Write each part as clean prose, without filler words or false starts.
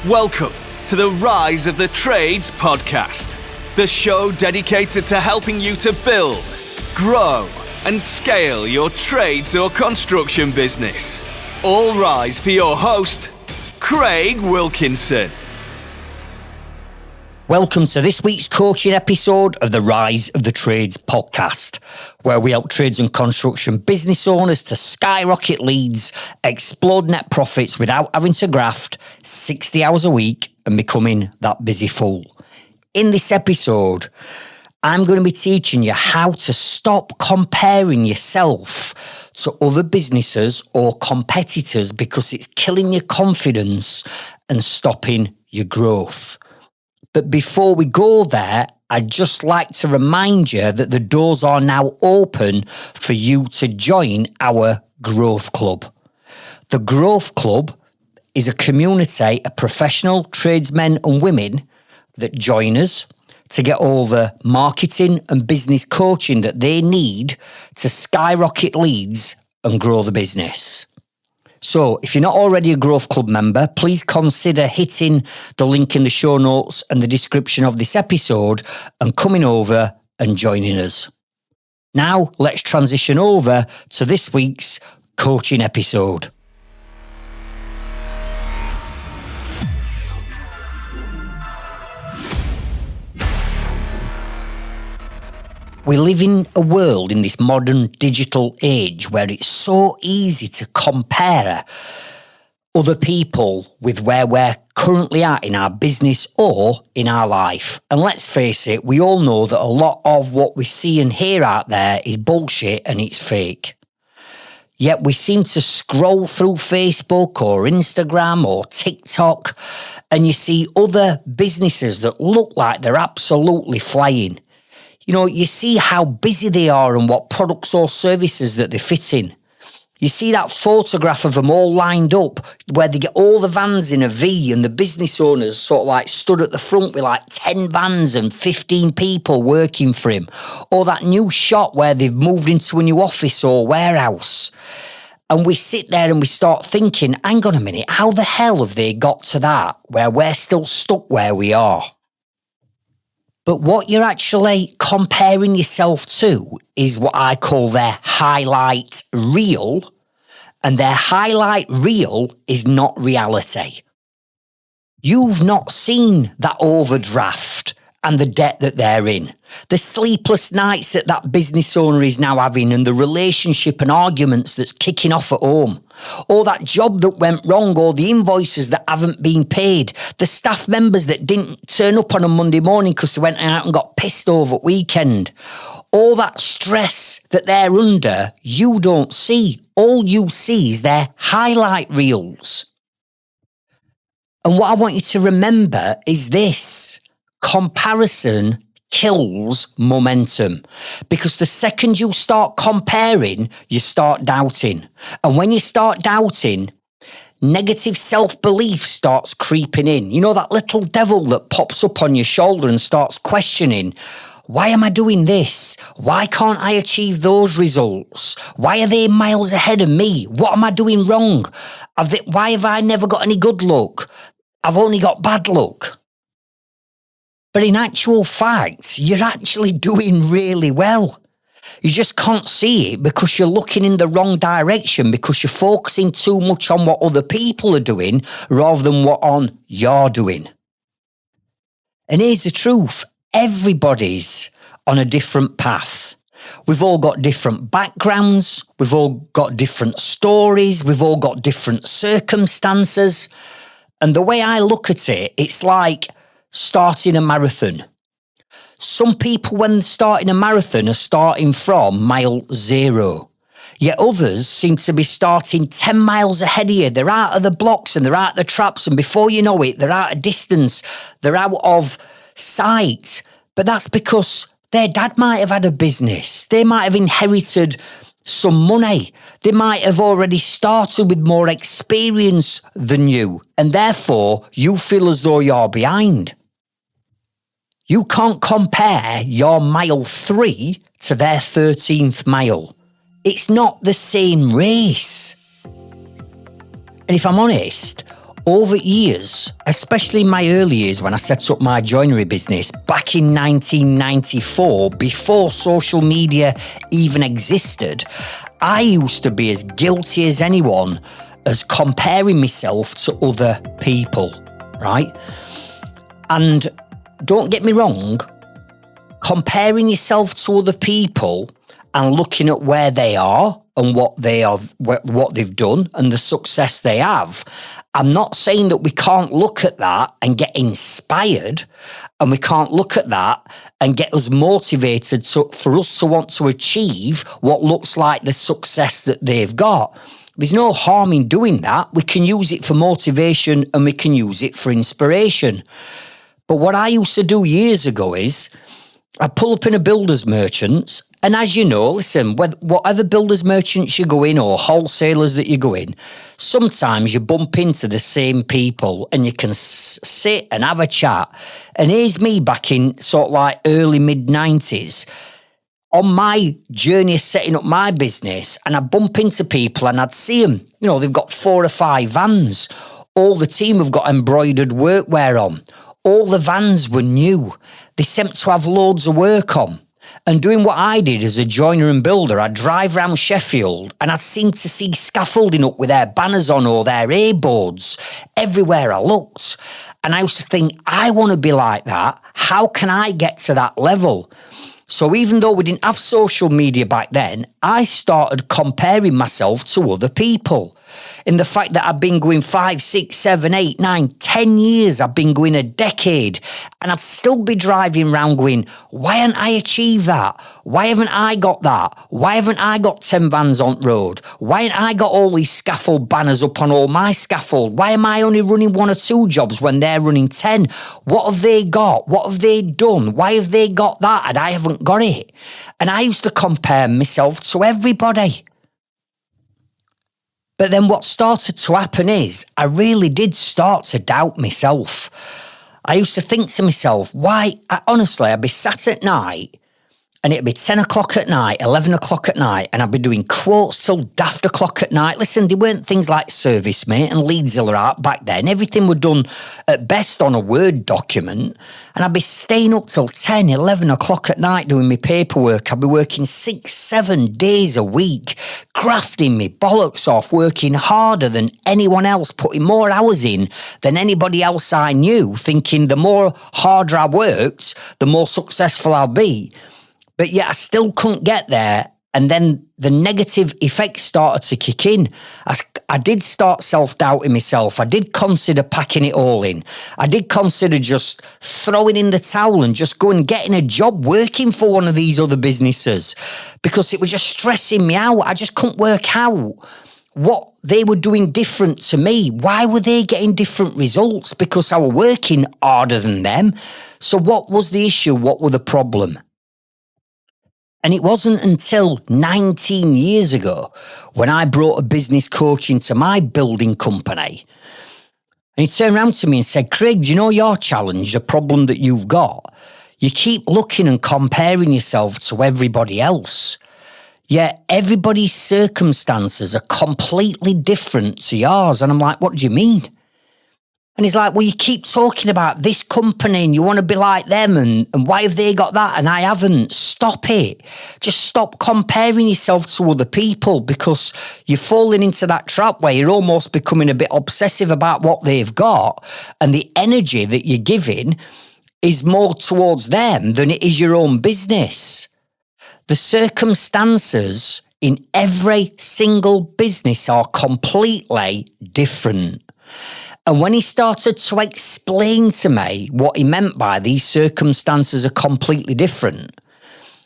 Welcome to the Rise of the Trades podcast, the show dedicated to helping you to build, grow, and scale your trades or construction business. All rise for your host, Craig Wilkinson. Welcome to this week's coaching episode of the Rise of the Trades podcast, where we help trades and construction business owners to skyrocket leads, explode net profits without having to graft 60 hours a week and becoming that busy fool. In this episode, I'm going to be teaching you how to stop comparing yourself to other businesses or competitors because it's killing your confidence and stopping your growth. But before we go there, I'd just like to remind you that the doors are now open for you to join our Growth Club. The Growth Club is a community of professional tradesmen and women that join us to get all the marketing and business coaching that they need to skyrocket leads and grow the business. So if you're not already a Growth Club member, please consider hitting the link in the show notes and the description of this episode and coming over and joining us. Now, let's transition over to this week's coaching episode. We live in a world in this modern digital age where it's so easy to compare other people with where we're currently at in our business or in our life. And let's face it, we all know that a lot of what we see and hear out there is bullshit and it's fake. Yet we seem to scroll through Facebook or Instagram or TikTok and you see other businesses that look like they're absolutely flying. You know, you see how busy they are and what products or services that they fit in. You see that photograph of them all lined up where they get all the vans in a V and the business owners sort of like stood at the front with like 10 vans and 15 people working for him. Or that new shop where they've moved into a new office or warehouse. And we sit there and we start thinking, hang on a minute, how the hell have they got to that where we're still stuck where we are? But what you're actually comparing yourself to is what I call their highlight reel. And their highlight reel is not reality. You've not seen that overdraft and the debt that they're in. The sleepless nights that that business owner is now having and the relationship and arguments that's kicking off at home. Or that job that went wrong or the invoices that haven't been paid. The staff members that didn't turn up on a Monday morning because they went out and got pissed over at weekend. All that stress that they're under, you don't see. All you see is their highlight reels. And what I want you to remember is this. Comparison kills momentum because the second you start comparing, you start doubting. And when you start doubting, negative self-belief starts creeping in. You know, that little devil that pops up on your shoulder and starts questioning, why am I doing this? Why can't I achieve those results? Why are they miles ahead of me? What am I doing wrong? Why have I never got any good luck? I've only got bad luck. But in actual fact, you're actually doing really well. You just can't see it because you're looking in the wrong direction because you're focusing too much on what other people are doing rather than what you're doing. And here's the truth. Everybody's on a different path. We've all got different backgrounds. We've all got different stories. We've all got different circumstances. And the way I look at it, it's like starting a marathon. Some people, when starting a marathon, are starting from mile 0. Yet others seem to be starting 10 miles ahead of you. They're out of the blocks and they're out of the traps. And before you know it, they're out of distance. They're out of sight. But that's because their dad might have had a business. They might have inherited some money. They might have already started with more experience than you. And therefore, you feel as though you're behind. You can't compare your mile 3 to their 13th mile. It's not the same race. And if I'm honest, over years, especially in my early years when I set up my joinery business back in 1994, before social media even existed, I used to be as guilty as anyone as comparing myself to other people, right? And don't get me wrong, comparing yourself to other people and looking at where they are and what they've done and the success they have, I'm not saying that we can't look at that and get inspired, and we can't look at that and get us motivated for us to want to achieve what looks like the success that they've got. There's no harm in doing that. We can use it for motivation and we can use it for inspiration. But what I used to do years ago is I'd pull up in a builder's merchants, and as you know, listen, whatever builder's merchants you go in or wholesalers that you go in, sometimes you bump into the same people and you can sit and have a chat. And here's me back in sort of like early mid-90s on my journey of setting up my business, and I'd bump into people and I'd see them, you know, they've got 4 or 5 vans. All the team have got embroidered workwear on. All the vans were new. They seemed to have loads of work on. And doing what I did as a joiner and builder, I'd drive around Sheffield and I'd seem to see scaffolding up with their banners on or their A-boards everywhere I looked. And I used to think, I want to be like that. How can I get to that level? So even though we didn't have social media back then, I started comparing myself to other people. In the fact that I've been going 5, 6, 7, 8, 9, 10 years, I've been going a decade, and I'd still be driving around going, why haven't I achieved that? Why haven't I got that? Why haven't I got 10 vans on road? Why haven't I got all these scaffold banners up on all my scaffold? Why am I only running 1 or 2 jobs when they're running 10? What have they got? What have they done? Why have they got that and I haven't got it? And I used to compare myself to everybody. But then what started to happen is I really did start to doubt myself. I used to think to myself, honestly, I'd be sat at night and it'd be 10 o'clock at night, 11 o'clock at night, and I'd be doing quotes till daft o'clock at night. Listen, there weren't things like Service Mate and Leadzilla Art back then. Everything was done at best on a Word document, and I'd be staying up till 10, 11 o'clock at night doing my paperwork. I'd be working 6, 7 days a week, grafting me bollocks off, working harder than anyone else, putting more hours in than anybody else I knew, thinking the more harder I worked, the more successful I'll be. But yet I still couldn't get there. And then the negative effects started to kick in. I did start self-doubting myself. I did consider packing it all in. I did consider just throwing in the towel and just going and getting a job working for one of these other businesses, because it was just stressing me out. I just couldn't work out what they were doing different to me. Why were they getting different results? Because I was working harder than them. So what was the issue? What were the problem? And it wasn't until 19 years ago when I brought a business coach into my building company. And he turned around to me and said, Craig, do you know your challenge, the problem that you've got? You keep looking and comparing yourself to everybody else. Yet everybody's circumstances are completely different to yours. And I'm like, what do you mean? And he's like, well, you keep talking about this company and you want to be like them and why have they got that and I haven't? Stop it. Just stop comparing yourself to other people, because you're falling into that trap where you're almost becoming a bit obsessive about what they've got, and the energy that you're giving is more towards them than it is your own business. The circumstances in every single business are completely different. And when he started to explain to me what he meant by these circumstances are completely different,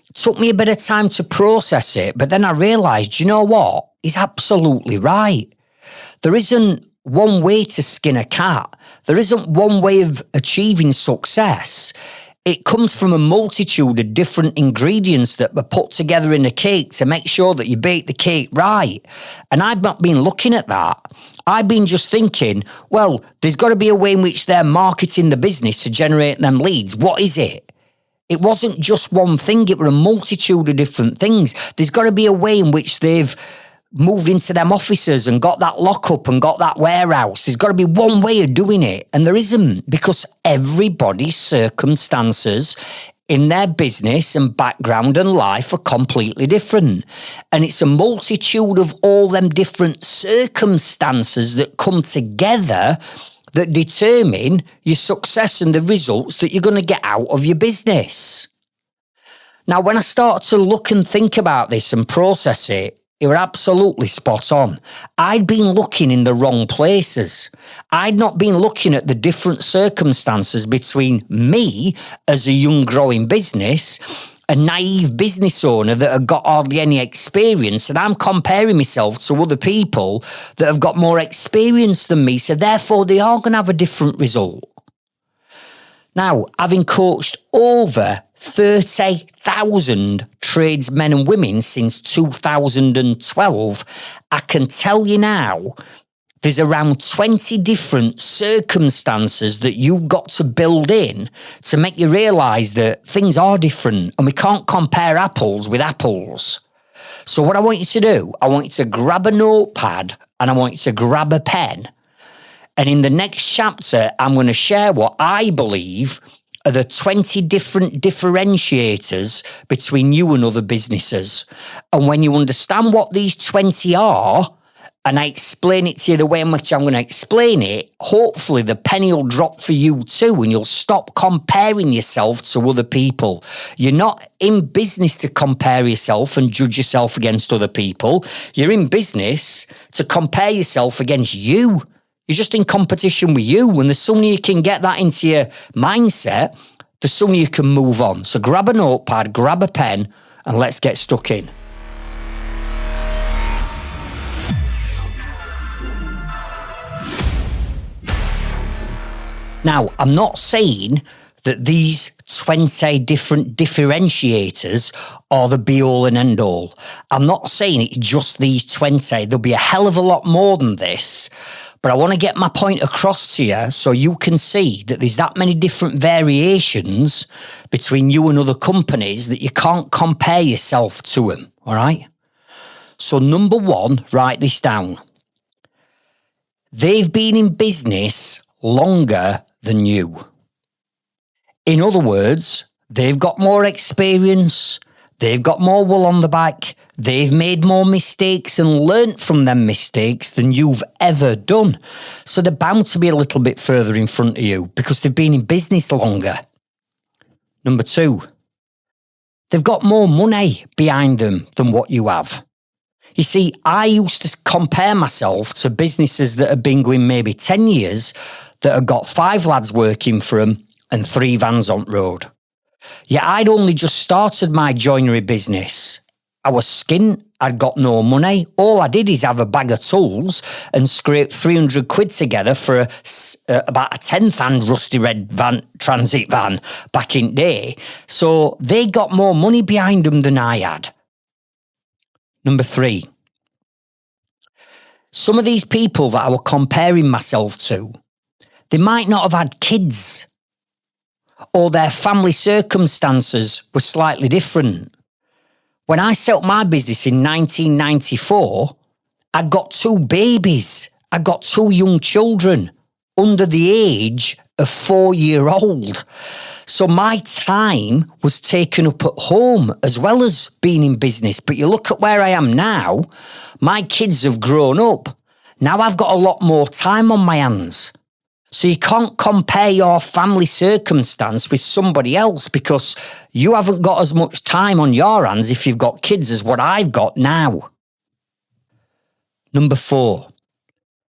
it took me a bit of time to process it. But then I realised, you know what? He's absolutely right. There isn't one way to skin a cat. There isn't one way of achieving success. It comes from a multitude of different ingredients that were put together in a cake to make sure that you bake the cake right. And I've not been looking at that. I've been just thinking, well, there's got to be a way in which they're marketing the business to generate them leads. What is it? It wasn't just one thing. It were a multitude of different things. There's got to be a way in which they've moved into them offices and got that lockup and got that warehouse. There's got to be one way of doing it. And there isn't, because everybody's circumstances in their business and background and life are completely different. And it's a multitude of all them different circumstances that come together that determine your success and the results that you're going to get out of your business. Now, when I start to look and think about this and process it, you're absolutely spot on. I'd been looking in the wrong places. I'd not been looking at the different circumstances between me as a young growing business, a naive business owner that had got hardly any experience, and I'm comparing myself to other people that have got more experience than me, so therefore they are going to have a different result. Now, having coached over 30,000 tradesmen and women since 2012, I can tell you now, there's around 20 different circumstances that you've got to build in to make you realise that things are different and we can't compare apples with apples. So what I want you to do, I want you to grab a notepad and I want you to grab a pen. And in the next chapter, I'm going to share what I believe are the 20 different differentiators between you and other businesses. And when you understand what these 20 are, and I explain it to you the way in which I'm going to explain it, hopefully the penny will drop for you too, and you'll stop comparing yourself to other people. You're not in business to compare yourself and judge yourself against other people. You're in business to compare yourself against you. You're just in competition with you. And the sooner you can get that into your mindset, the sooner you can move on. So grab a notepad, grab a pen, and let's get stuck in. Now, I'm not saying that these 20 different differentiators are the be-all and end-all. I'm not saying it's just these 20. There'll be a hell of a lot more than this. But I want to get my point across to you so you can see that there's that many different variations between you and other companies that you can't compare yourself to them, all right? So number one, write this down. They've been in business longer than you. In other words, they've got more experience, they've got more wool on the back, they've made more mistakes and learnt from them mistakes than you've ever done. So they're bound to be a little bit further in front of you because they've been in business longer. Number two, they've got more money behind them than what you have. You see, I used to compare myself to businesses that have been going maybe 10 years that have got 5 lads working for them and 3 vans on road. Yeah, I'd only just started my joinery business. I was skint, I'd got no money. All I did is have a bag of tools and scrape 300 quid together for about a 10th-hand rusty red van, transit van back in day. So they got more money behind them than I had. Number 3. Some of these people that I was comparing myself to, they might not have had kids, or their family circumstances were slightly different. When I set up my business in 1994, I got 2 babies. I got 2 young children under the age of 4-year-old. So my time was taken up at home as well as being in business. But you look at where I am now, my kids have grown up. Now I've got a lot more time on my hands. So you can't compare your family circumstance with somebody else because you haven't got as much time on your hands if you've got kids as what I've got now. Number 4,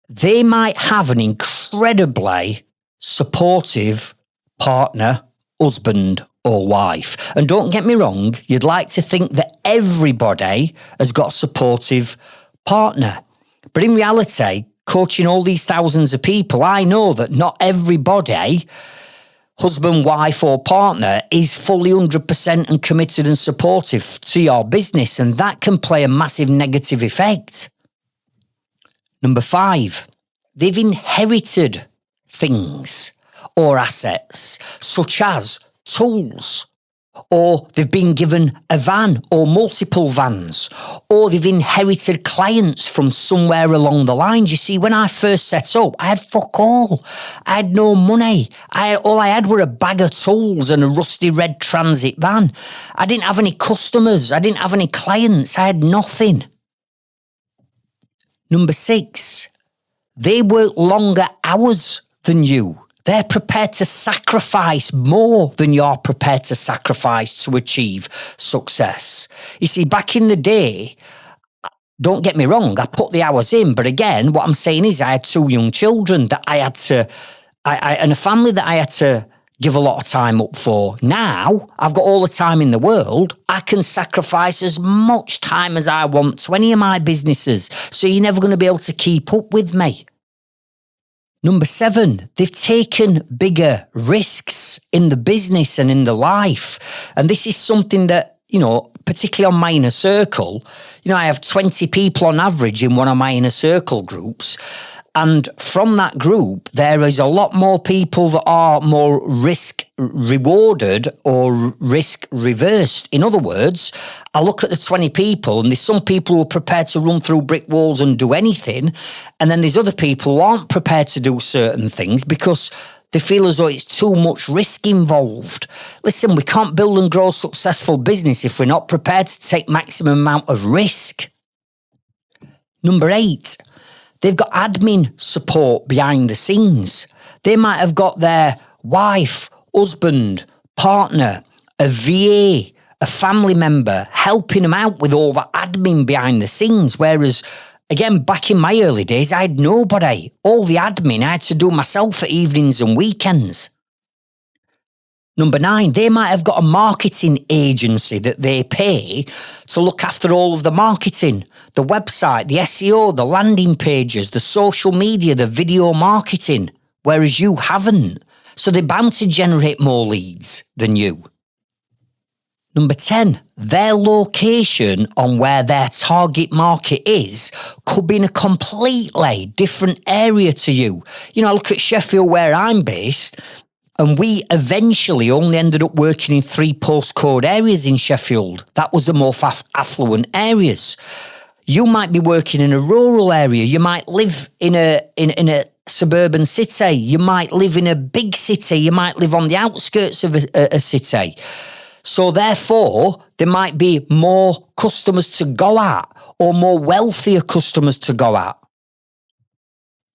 they might have an incredibly supportive partner, husband or wife. And don't get me wrong, you'd like to think that everybody has got a supportive partner. But in reality, coaching all these thousands of people, I know that not everybody, husband, wife or partner, is fully 100% and committed and supportive to your business, and that can play a massive negative effect. Number 5, they've inherited things or assets such as tools or they've been given a van or multiple vans, or they've inherited clients from somewhere along the line. You see, when I first set up, I had fuck all. I had no money. All I had were a bag of tools and a rusty red transit van. I didn't have any customers. I didn't have any clients. I had nothing. Number 6, they work longer hours than you. They're prepared to sacrifice more than you're prepared to sacrifice to achieve success. You see, back in the day, don't get me wrong, I put the hours in, but again, what I'm saying is I had 2 young children that I had to, and a family that I had to give a lot of time up for. Now, I've got all the time in the world. I can sacrifice as much time as I want to any of my businesses, so you're never going to be able to keep up with me. Number 7, they've taken bigger risks in the business and in the life. And this is something that, particularly on my inner circle, I have 20 people on average in one of my inner circle groups. And from that group, there is a lot more people that are more risk rewarded or risk reversed. In other words, I look at the 20 people and there's some people who are prepared to run through brick walls and do anything. And then there's other people who aren't prepared to do certain things because they feel as though it's too much risk involved. Listen, we can't build and grow a successful business if we're not prepared to take maximum amount of risk. Number 8. They've got admin support behind the scenes. They might have got their wife, husband, partner, a VA, a family member helping them out with all the admin behind the scenes. Whereas, again, back in my early days, I had nobody. All the admin I had to do myself for evenings and weekends. Number 9, they might have got a marketing agency that they pay to look after all of the marketing, the website, the SEO, the landing pages, the social media, the video marketing, whereas you haven't. So they're bound to generate more leads than you. Number 10, their location on where their target market is could be in a completely different area to you. I look at Sheffield where I'm based, and we eventually only ended up working in 3 postcode areas in Sheffield. That was the more affluent areas. You might be working in a rural area. You might live in a suburban city. You might live in a big city. You might live on the outskirts of a city. So therefore, there might be more customers to go at or more wealthier customers to go at.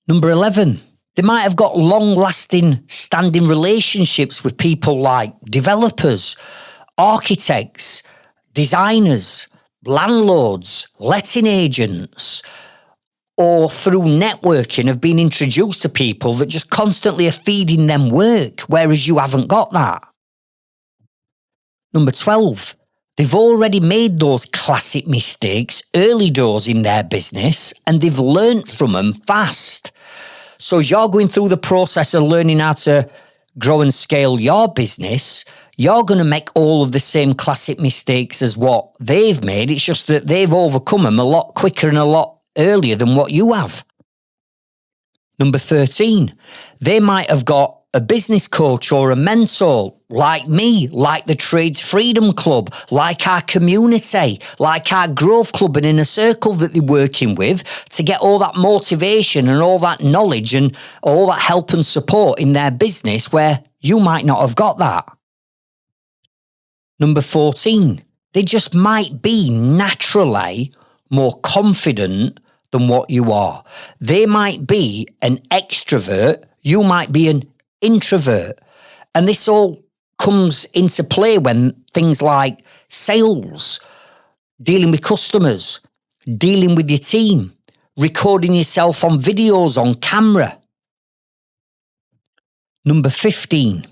Number 11. They might have got long-lasting standing relationships with people like developers, architects, designers, landlords, letting agents, or through networking have been introduced to people that just constantly are feeding them work, whereas you haven't got that. Number 12. They've already made those classic mistakes early doors in their business and they've learnt from them fast. So as you're going through the process of learning how to grow and scale your business, you're going to make all of the same classic mistakes as what they've made. It's just that they've overcome them a lot quicker and a lot earlier than what you have. Number 13, they might have got a business coach or a mentor like me, like the Trades Freedom Club, like our community, like our growth club and inner circle that they're working with to get all that motivation and all that knowledge and all that help and support in their business where you might not have got that. Number 14, they just might be naturally more confident than what you are. They might be an extrovert, you might be an introvert. And this all comes into play when things like sales, dealing with customers, dealing with your team, recording yourself on videos on camera. Number 15,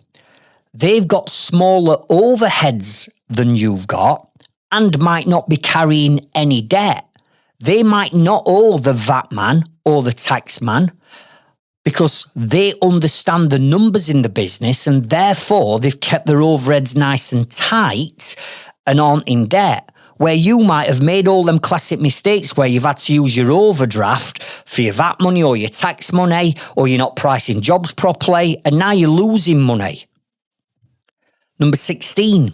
they've got smaller overheads than you've got and might not be carrying any debt. They might not owe the VAT man or the tax man because they understand the numbers in the business and therefore they've kept their overheads nice and tight and aren't in debt. Where you might have made all them classic mistakes where you've had to use your overdraft for your VAT money or your tax money, or you're not pricing jobs properly and now you're losing money. Number 16,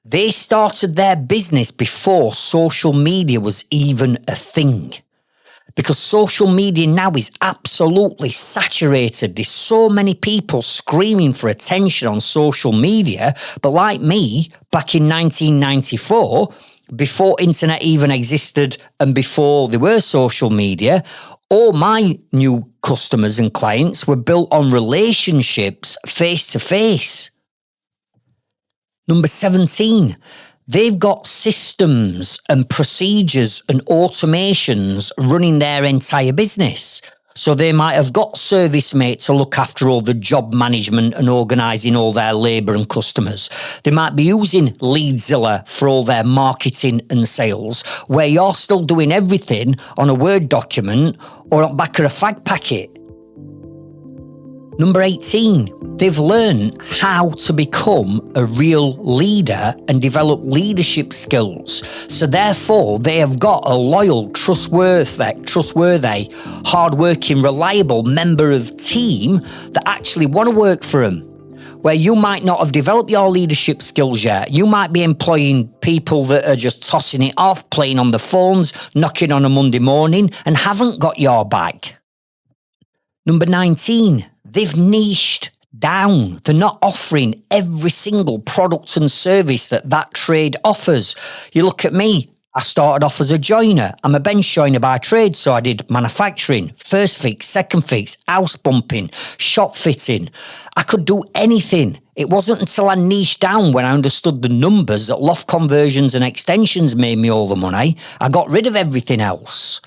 They started their business before social media was even a thing. Because social media now is absolutely saturated. There's so many people screaming for attention on social media. But like me, back in 1994, before internet even existed and before there were social media, all my new customers and clients were built on relationships face to face. Number 17, they've got systems and procedures and automations running their entire business. So they might have got service mates to look after all the job management and organising all their labour and customers. They might be using Leadzilla for all their marketing and sales, where you're still doing everything on a Word document or on back of a fag packet. Number 18, they've learned how to become a real leader and develop leadership skills. So therefore, they have got a loyal, trustworthy, hardworking, reliable member of team that actually want to work for them. Where you might not have developed your leadership skills yet. You might be employing people that are just tossing it off, playing on the phones, knocking on a Monday morning, and haven't got your back. Number 19, they've niched down. They're not offering every single product and service that trade offers. You look at me, I started off as a joiner. I'm a bench joiner by trade, so I did manufacturing, first fix, second fix, house bumping, shop fitting. I could do anything. It wasn't until I niched down when I understood the numbers that loft conversions and extensions made me all the money. I got rid of everything else.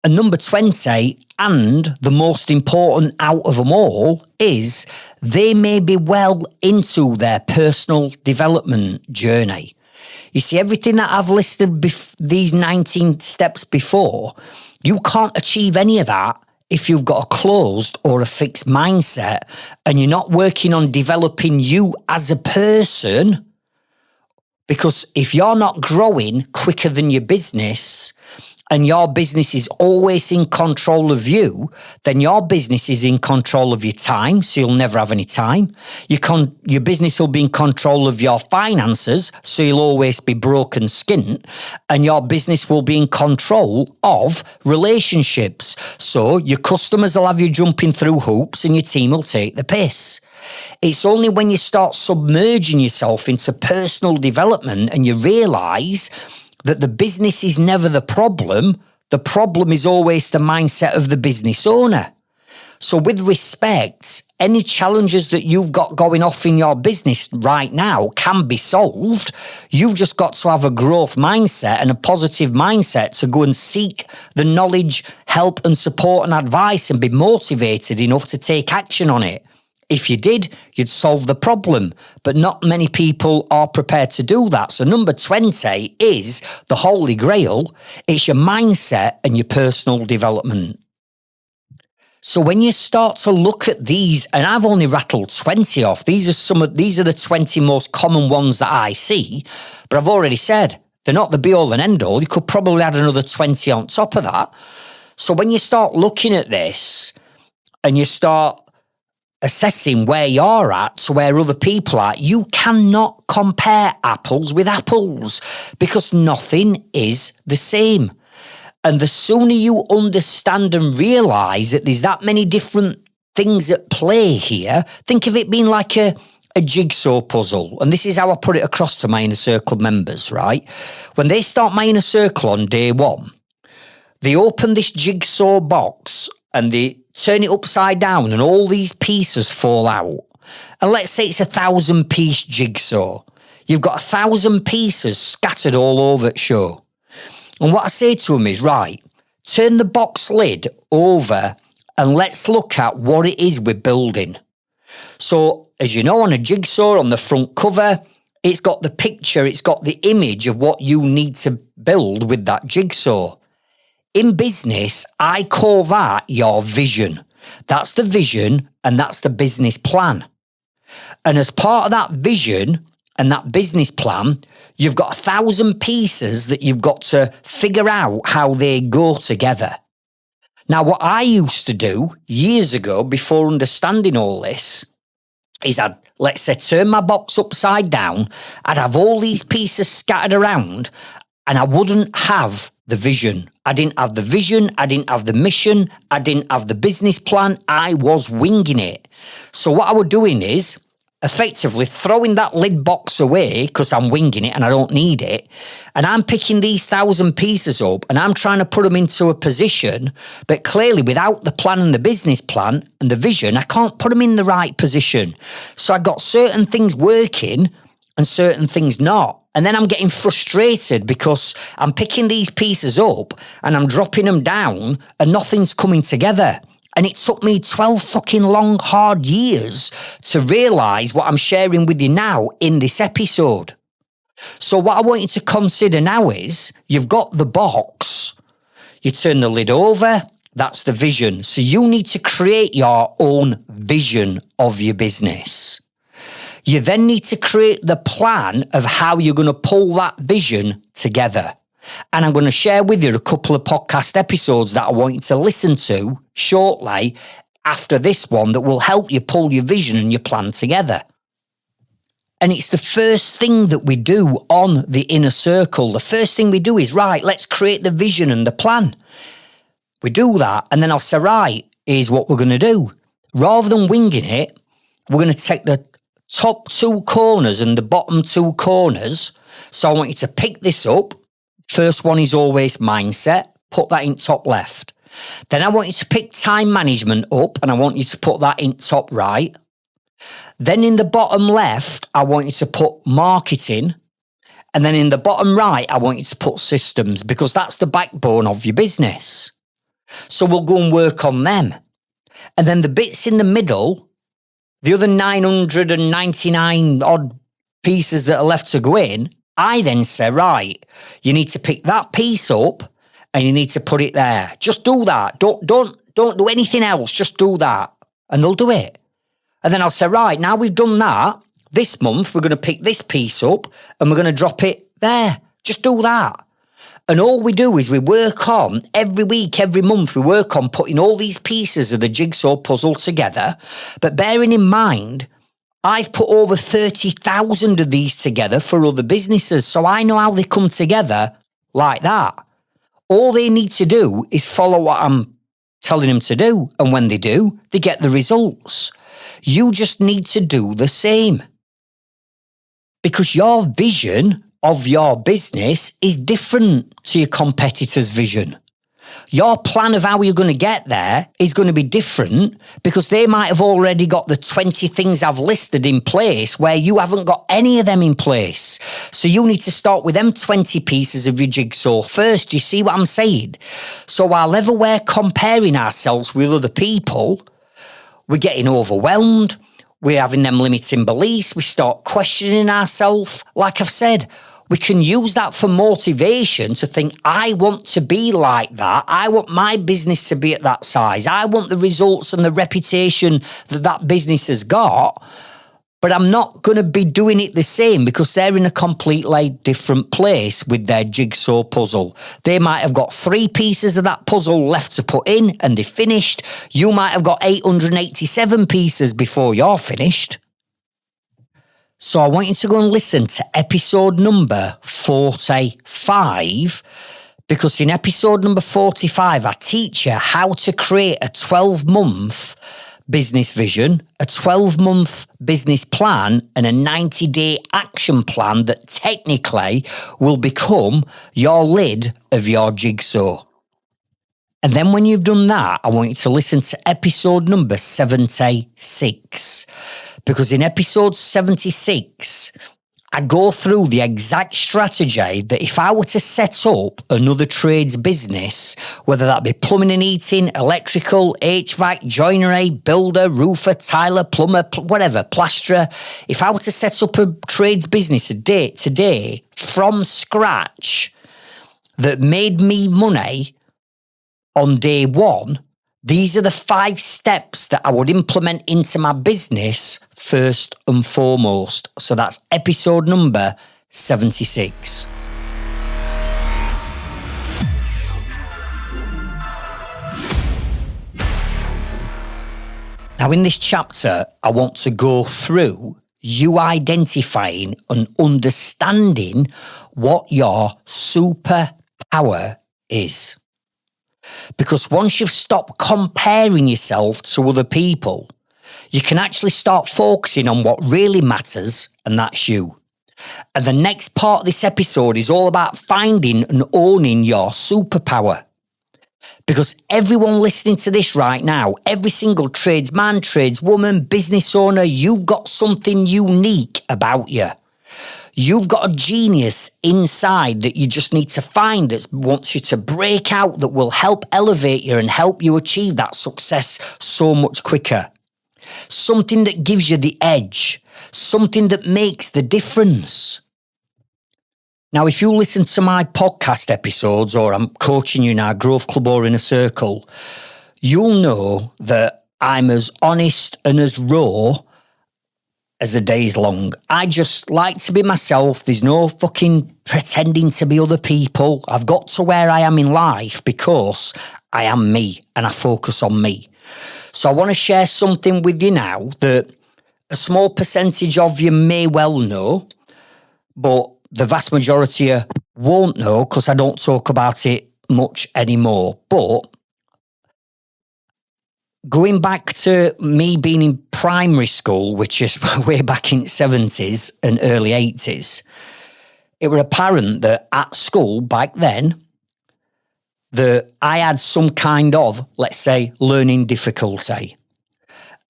And number 20, and the most important out of them all, is they may be well into their personal development journey. You see, everything that I've listed these 19 steps before, you can't achieve any of that if you've got a closed or a fixed mindset and you're not working on developing you as a person. Because if you're not growing quicker than your business, and your business is always in control of you, then your business is in control of your time, so you'll never have any time. Your business will be in control of your finances, so you'll always be broke and skint. And your business will be in control of relationships, so your customers will have you jumping through hoops and your team will take the piss. It's only when you start submerging yourself into personal development and you realise that the business is never the problem is always the mindset of the business owner. So with respect, any challenges that you've got going off in your business right now can be solved. You've just got to have a growth mindset and a positive mindset to go and seek the knowledge, help and support and advice and be motivated enough to take action on it. If you did, you'd solve the problem, but not many people are prepared to do that. So number 20 is the holy grail. It's your mindset and your personal development. So when you start to look at these, and I've only rattled 20 off, these are the 20 most common ones that I see, but I've already said they're not the be all and end all. You could probably add another 20 on top of that. So when you start looking at this and you start assessing where you're at to where other people are, you cannot compare apples with apples because nothing is the same. And the sooner you understand and realise that there's that many different things at play here, think of it being like a jigsaw puzzle. And this is how I put it across to my Inner Circle members, right? When they start my Inner Circle on day one, they open this jigsaw box and they turn it upside down and all these pieces fall out. And let's say it's 1,000-piece jigsaw. You've got 1,000 pieces scattered all over the show. And what I say to them is, right, turn the box lid over and let's look at what it is we're building. So, as you know, on a jigsaw, on the front cover, it's got the picture, it's got the image of what you need to build with that jigsaw. In business, I call that your vision. That's the vision and that's the business plan. And as part of that vision and that business plan, you've got 1,000 pieces that you've got to figure out how they go together. Now, what I used to do years ago, before understanding all this, is I'd, let's say, turn my box upside down. I'd have all these pieces scattered around and I wouldn't have the vision. I didn't have the vision. I didn't have the mission. I didn't have the business plan. I was winging it. So what I was doing is effectively throwing that lid box away because I'm winging it and I don't need it. And I'm picking these 1,000 pieces up and I'm trying to put them into a position, but clearly without the plan and the business plan and the vision, I can't put them in the right position. So I got certain things working and certain things not. And then I'm getting frustrated because I'm picking these pieces up and I'm dropping them down and nothing's coming together. And it took me 12 fucking long, hard years to realise what I'm sharing with you now in this episode. So what I want you to consider now is you've got the box, you turn the lid over, that's the vision. So you need to create your own vision of your business. You then need to create the plan of how you're going to pull that vision together. And I'm going to share with you a couple of podcast episodes that I want you to listen to shortly after this one that will help you pull your vision and your plan together. And it's the first thing that we do on the inner circle. The first thing we do is, right, let's create the vision and the plan. We do that, and then I'll say, right, here's what we're going to do. Rather than winging it, we're going to take the top two corners and the bottom two corners. So I want you to pick this up. First one is always mindset. Put that in top left. Then I want you to pick time management up and I want you to put that in top right. Then in the bottom left, I want you to put marketing. And then in the bottom right, I want you to put systems because that's the backbone of your business. So we'll go and work on them. And then the bits in the middle, the other 999 odd pieces that are left to go in, I then say, right, you need to pick that piece up and you need to put it there. Just do that. Don't do anything else. Just do that. And they'll do it. And then I'll say, right, now we've done that. This month, we're going to pick this piece up and we're going to drop it there. Just do that. And all we do is we work on, every week, every month, we work on putting all these pieces of the jigsaw puzzle together. But bearing in mind, I've put over 30,000 of these together for other businesses, so I know how they come together like that. All they need to do is follow what I'm telling them to do, and when they do, they get the results. You just need to do the same. Because your vision of your business is different to your competitor's vision. Your plan of how you're going to get there is going to be different because they might have already got the 20 things I've listed in place where you haven't got any of them in place. So you need to start with them 20 pieces of your jigsaw first. Do you see what I'm saying? So while ever we're comparing ourselves with other people, we're getting overwhelmed. We're having them limiting beliefs. We start questioning ourselves. Like I've said, we can use that for motivation to think, I want to be like that. I want my business to be at that size. I want the results and the reputation that that business has got. But I'm not going to be doing it the same because they're in a completely different place with their jigsaw puzzle. They might have got 3 pieces of that puzzle left to put in and they're finished. You might have got 887 pieces before you're finished. So I want you to go and listen to episode number 45 because in episode number 45, I teach you how to create a 12-month business vision, a 12-month business plan, and a 90-day action plan that technically will become your lid of your jigsaw. And then when you've done that, I want you to listen to episode number 76. Because in episode 76, I go through the exact strategy that if I were to set up another trades business, whether that be plumbing and heating, electrical, HVAC, joinery, builder, roofer, tiler, plumber, whatever, plasterer, if I were to set up a trades business today from scratch that made me money on day one, these are the 5 steps that I would implement into my business first and foremost. So that's episode number 76. Now, in this chapter, I want to go through you identifying and understanding what your superpower is. Because once you've stopped comparing yourself to other people, you can actually start focusing on what really matters, and that's you. And the next part of this episode is all about finding and owning your superpower. Because everyone listening to this right now, every single tradesman, tradeswoman, business owner, you've got something unique about you. You've got a genius inside that you just need to find that wants you to break out, that will help elevate you and help you achieve that success so much quicker. Something that gives you the edge, something that makes the difference. Now, if you listen to my podcast episodes, or I'm coaching you in our Growth Club or in a circle, you'll know that I'm as honest and as raw as the day's long. I just like to be myself. There's no fucking pretending to be other people. I've got to where I am in life because I am me and I focus on me. So I want to share something with you now that a small percentage of you may well know, but the vast majority of you won't know because I don't talk about it much anymore. But going back to me being in primary school, which is way back in the 70s and early 80s, it was apparent that at school back then, that I had some kind of, let's say, learning difficulty.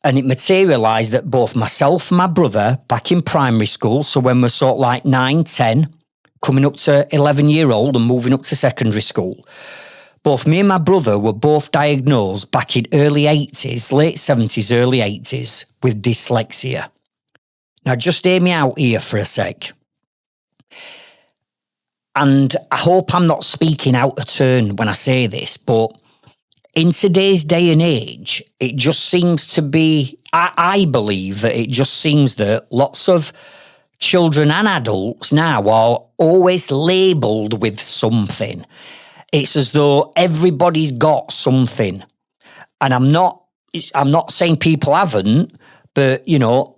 And it materialised that both myself and my brother back in primary school, so when we're sort of like 9, 10, coming up to 11-year-old and moving up to secondary school, both me and my brother were both diagnosed back in early 80s, late 70s, early 80s with dyslexia. Now, just hear me out here for a sec. And I hope I'm not speaking out of turn when I say this, but in today's day and age, it just seems to be, I believe that it just seems that lots of children and adults now are always labelled with something. It's as though everybody's got something. And I'm not saying people haven't, but, you know,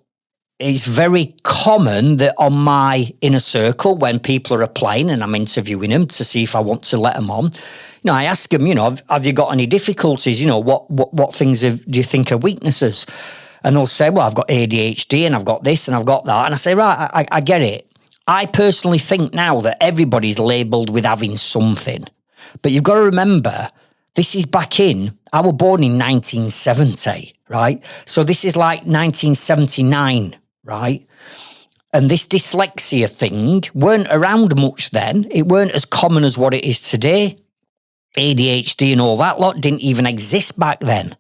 it's very common that on my inner circle, when people are applying and I'm interviewing them to see if I want to let them on, you know, I ask them, you know, have you got any difficulties? You know, what things do you think are weaknesses? And they'll say, well, I've got ADHD and I've got this and I've got that. And I say, right, I get it. I personally think now that everybody's labelled with having something. But you've got to remember, this is back in, I was born in 1970, right? So this is like 1979, right? And this dyslexia thing weren't around much then. It weren't as common as what it is today. ADHD and all that lot didn't even exist back then.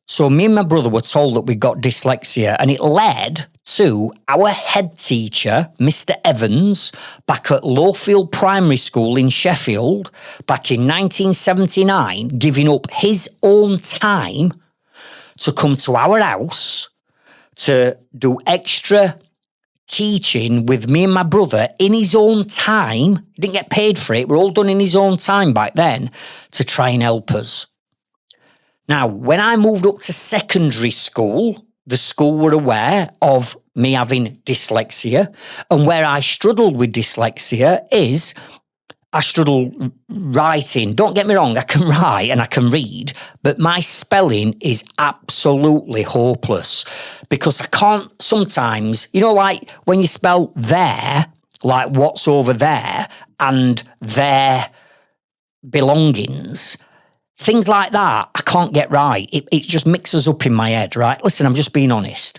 So me and my brother were told that we got dyslexia, and it led to our head teacher, Mr. Evans, back at Lowfield Primary School in Sheffield, back in 1979, giving up his own time to come to our house to do extra teaching with me and my brother in his own time. He didn't get paid for it. We're all done in his own time back then to try and help us. Now, when I moved up to secondary school, the school were aware of me having dyslexia, and where I struggled with dyslexia is I struggle writing. Don't get me wrong, I can write and I can read, but my spelling is absolutely hopeless because I can't sometimes, you know, like when you spell there, like what's over there and their belongings, things like that, I can't get right. It just mixes up in my head, right? Listen, I'm just being honest.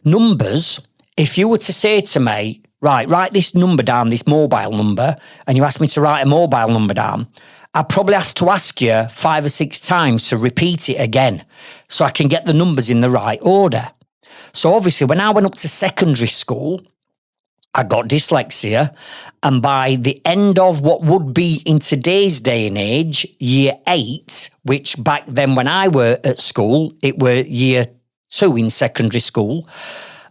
Numbers, if you were to say to me, right, write this number down, this mobile number, and you ask me to write a mobile number down, I'd probably have to ask you 5 or 6 times to repeat it again so I can get the numbers in the right order. So obviously, when I went up to secondary school, I got dyslexia, and by the end of what would be in today's day and age, year 8, which back then when I were at school, it were year 2 in secondary school,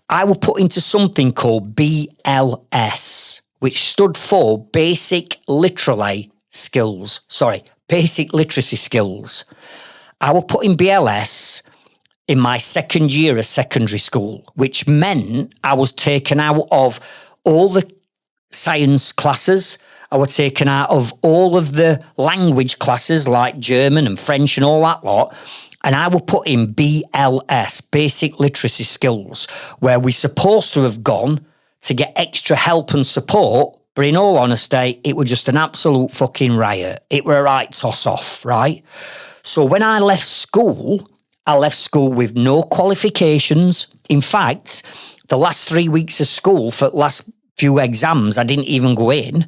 I was put into something called BLS, which stood for Basic Literacy Skills. I was put in BLS, in my second year of secondary school, which meant I was taken out of all the science classes. I was taken out of all of the language classes like German and French and all that lot. And I will put in BLS, Basic Literacy Skills, where we're supposed to have gone to get extra help and support. But in all honesty, it was just an absolute fucking riot. It were a right toss off, right? So when I left school with no qualifications. In fact, the last 3 weeks of school for the last few exams, I didn't even go in.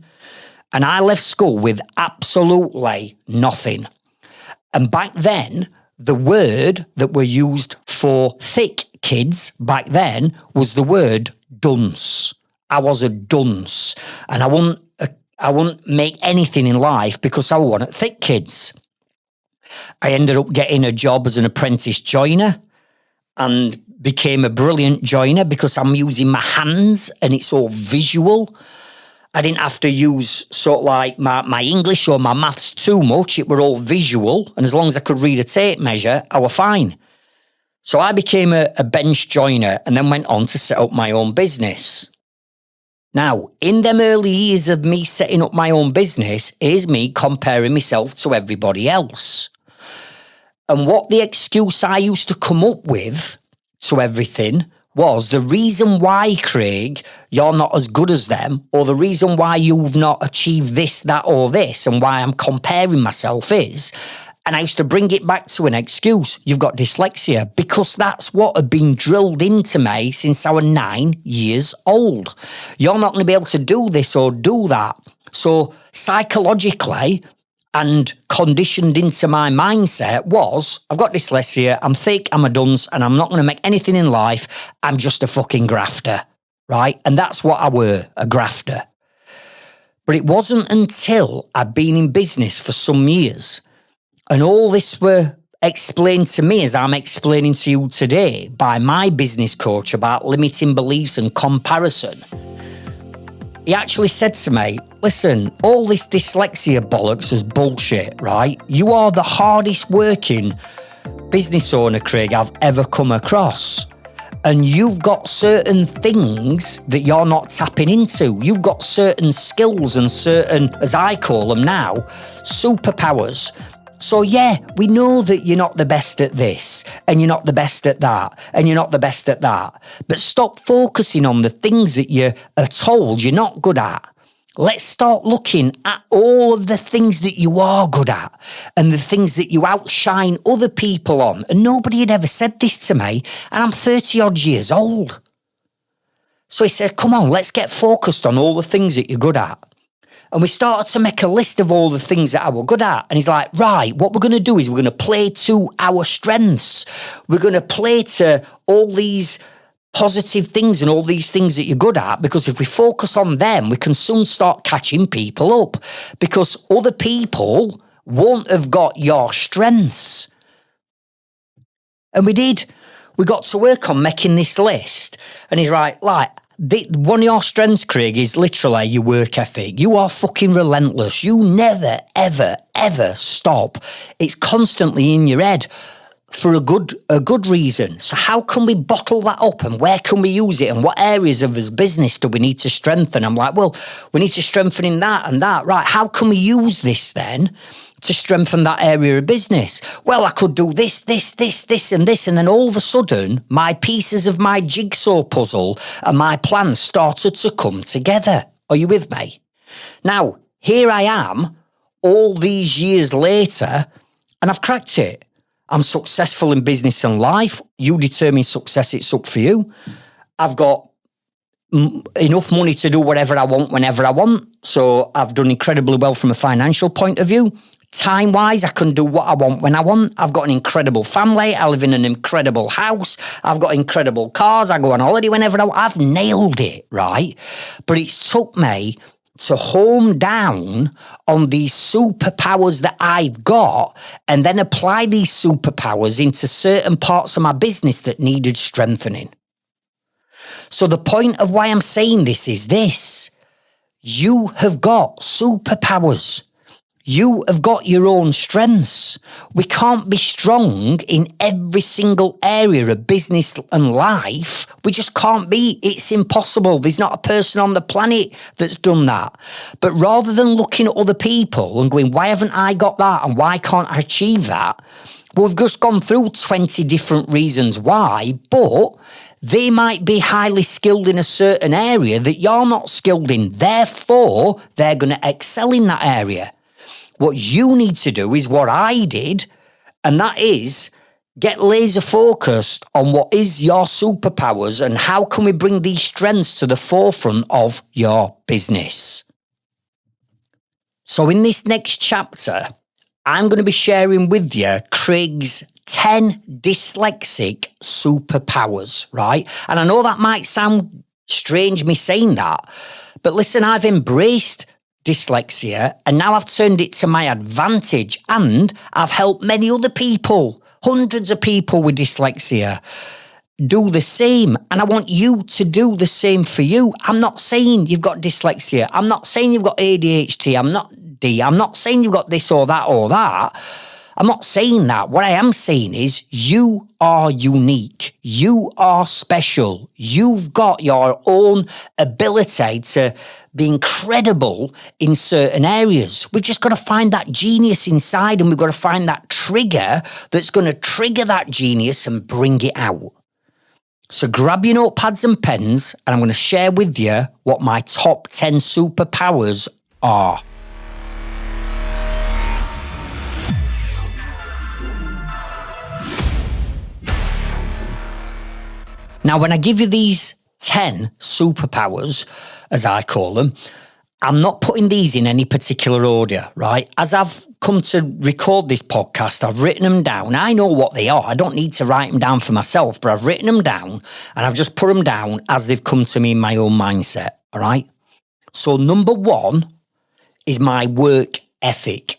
And I left school with absolutely nothing. And back then, the word that were used for thick kids back then was the word dunce. I was a dunce. And I wouldn't make anything in life because I wanted thick kids. I ended up getting a job as an apprentice joiner and became a brilliant joiner because I'm using my hands and it's all visual. I didn't have to use sort of like my English or my maths too much. It were all visual. And as long as I could read a tape measure, I were fine. So I became a bench joiner and then went on to set up my own business. Now, in them early years of me setting up my own business is me comparing myself to everybody else. And what the excuse I used to come up with to everything was the reason why, Craig, you're not as good as them, or the reason why you've not achieved this, that, or this, and why I'm comparing myself is, and I used to bring it back to an excuse, you've got dyslexia, because that's what had been drilled into me since I was 9 years old. You're not going to be able to do this or do that. So psychologically, and conditioned into my mindset was, I've got dyslexia, I'm thick, I'm a dunce, and I'm not going to make anything in life. I'm just a fucking grafter, right? And that's what I were, a grafter. But it wasn't until I'd been in business for some years, and all this were explained to me as I'm explaining to you today by my business coach about limiting beliefs and comparison. He actually said to me, listen, all this dyslexia bollocks is bullshit, right? You are the hardest working business owner, Craig, I've ever come across. And you've got certain things that you're not tapping into. You've got certain skills and certain, as I call them now, superpowers. So yeah, we know that you're not the best at this, and you're not the best at that, and you're not the best at that. But stop focusing on the things that you are told you're not good at. Let's start looking at all of the things that you are good at and the things that you outshine other people on. And nobody had ever said this to me, and I'm 30 odd years old. So he said, come on, let's get focused on all the things that you're good at. And we started to make a list of all the things that I were good at. And he's like, right, what we're going to do is we're going to play to our strengths. We're going to play to all these positive things and all these things that you're good at, because if we focus on them, we can soon start catching people up, because other people won't have got your strengths. And we did. We got to work on making this list. And he's right, like, one of your strengths, Craig, is literally your work ethic. You are fucking relentless. You never, ever, ever stop. It's constantly in your head for a good reason. So how can we bottle that up, and where can we use it, and what areas of his business do we need to strengthen? I'm like, well, we need to strengthen in that and that. Right, how can we use this then to strengthen that area of business? Well, I could do this, and this. And then all of a sudden, my pieces of my jigsaw puzzle and my plans started to come together. Are you with me? Now, here I am all these years later, and I've cracked it. I'm successful in business and life. You determine success, it's up for you. I've got enough money to do whatever I want whenever I want. So I've done incredibly well from a financial point of view. Time-wise, I can do what I want when I want. I've got an incredible family. I live in an incredible house. I've got incredible cars. I go on holiday whenever I want. I've nailed it, right? But it took me to home down on these superpowers that I've got, and then apply these superpowers into certain parts of my business that needed strengthening. So the point of why I'm saying this is this: you have got superpowers. You have got your own strengths. We can't be strong in every single area of business and life. We just can't be. It's impossible. There's not a person on the planet that's done that. But rather than looking at other people and going, why haven't I got that and why can't I achieve that? Well, we've just gone through 20 different reasons why, but they might be highly skilled in a certain area that you're not skilled in. Therefore, they're going to excel in that area. What you need to do is what I did, and that is get laser focused on what is your superpowers and how can we bring these strengths to the forefront of your business. So in this next chapter, I'm going to be sharing with you Craig's 10 dyslexic superpowers, right? And I know that might sound strange me saying that, but listen, I've embraced dyslexia and now I've turned it to my advantage, and I've helped many other people, hundreds of people with dyslexia, do the same. And I want you to do the same for you. I'm not saying you've got dyslexia. I'm not saying you've got ADHD. I'm not saying you've got this or that or that. I'm not saying that. What I am saying is you are unique. You are special. You've got your own ability to be incredible in certain areas. We've just got to find that genius inside, and we've got to find that trigger that's going to trigger that genius and bring it out. So grab your notepads and pens, and I'm going to share with you what my top 10 superpowers are. Now, when I give you these 10 superpowers, as I call them, I'm not putting these in any particular order, right? As I've come to record this podcast, I've written them down. I know what they are. I don't need to write them down for myself, but I've written them down and I've just put them down as they've come to me in my own mindset, all right? So number 1 is my work ethic.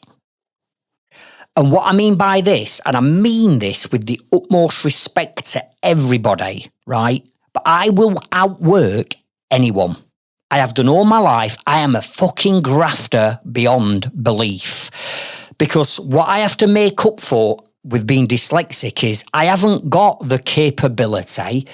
And what I mean by this, and I mean this with the utmost respect to everybody, right? But I will outwork anyone. I have done all my life. I am a fucking grafter beyond belief. Because what I have to make up for with being dyslexic is I haven't got the capability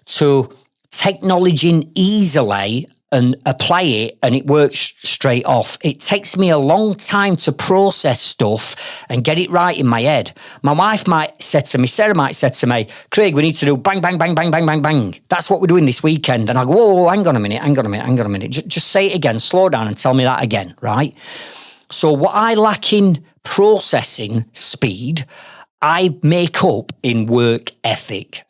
to take knowledge in easily and apply it and it works straight off. It takes me a long time to process stuff and get it right in my head. My wife might say to me, Sarah might say to me, Craig, we need to do bang, bang, bang, bang, bang, bang, bang. That's what we're doing this weekend. And I go, whoa, hang on a minute. Just say it again, slow down and tell me that again, right? So what I lack in processing speed, I make up in work ethic.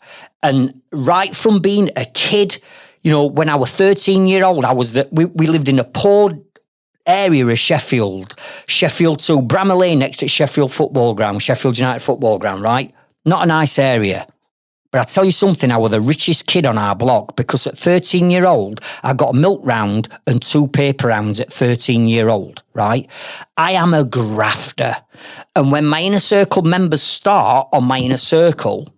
And right from being a kid, you know, when I was 13-year-old, we lived in a poor area of Sheffield to Bramall Lane next to Sheffield football ground, Sheffield United football ground, right? Not a nice area. But I tell you something, I was the richest kid on our block because at 13-year-old, I got a milk round and 2 paper rounds at 13-year-old, right? I am a grafter. And when my inner circle members start on my inner circle,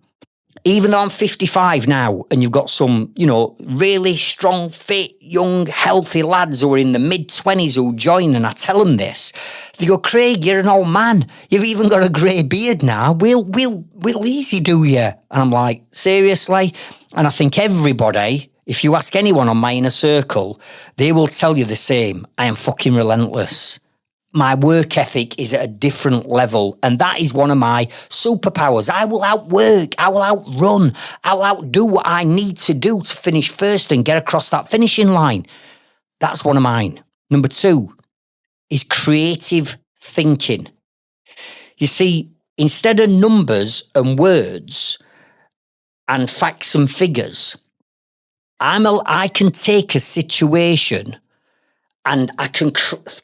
even though I'm 55 now and you've got some, you know, really strong, fit, young, healthy lads who are in the mid-20s who join, and I tell them this, they go, Craig, you're an old man. You've even got a grey beard now. We'll easy do you. And I'm like, seriously? And I think everybody, if you ask anyone on my inner circle, they will tell you the same. I am fucking relentless. My work ethic is at a different level, and that is one of my superpowers. I will outwork, I will outrun, I will outdo what I need to do to finish first and get across that finishing line. That's one of mine. Number 2 is creative thinking. You see, instead of numbers and words and facts and figures, I can take a situation and I can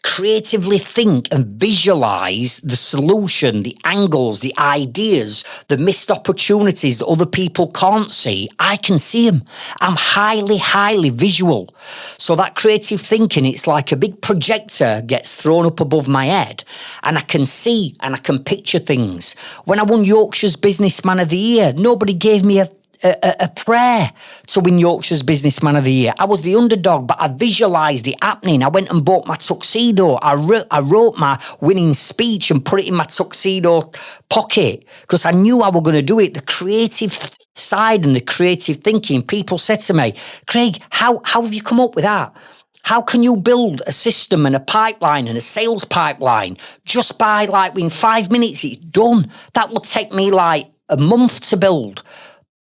creatively think and visualize the solution, the angles, the ideas, the missed opportunities that other people can't see. I can see them. I'm highly, highly visual. So that creative thinking, it's like a big projector gets thrown up above my head and I can see and I can picture things. When I won Yorkshire's Businessman of the Year, nobody gave me a a prayer to win Yorkshire's Businessman of the Year. I was the underdog, but I visualised it happening. I went and bought my tuxedo. I wrote my winning speech and put it in my tuxedo pocket because I knew I was going to do it. The creative side and the creative thinking. People said to me, Craig, how have you come up with that? How can you build a system and a pipeline and a sales pipeline just by in 5 minutes, it's done? That would take me a month to build.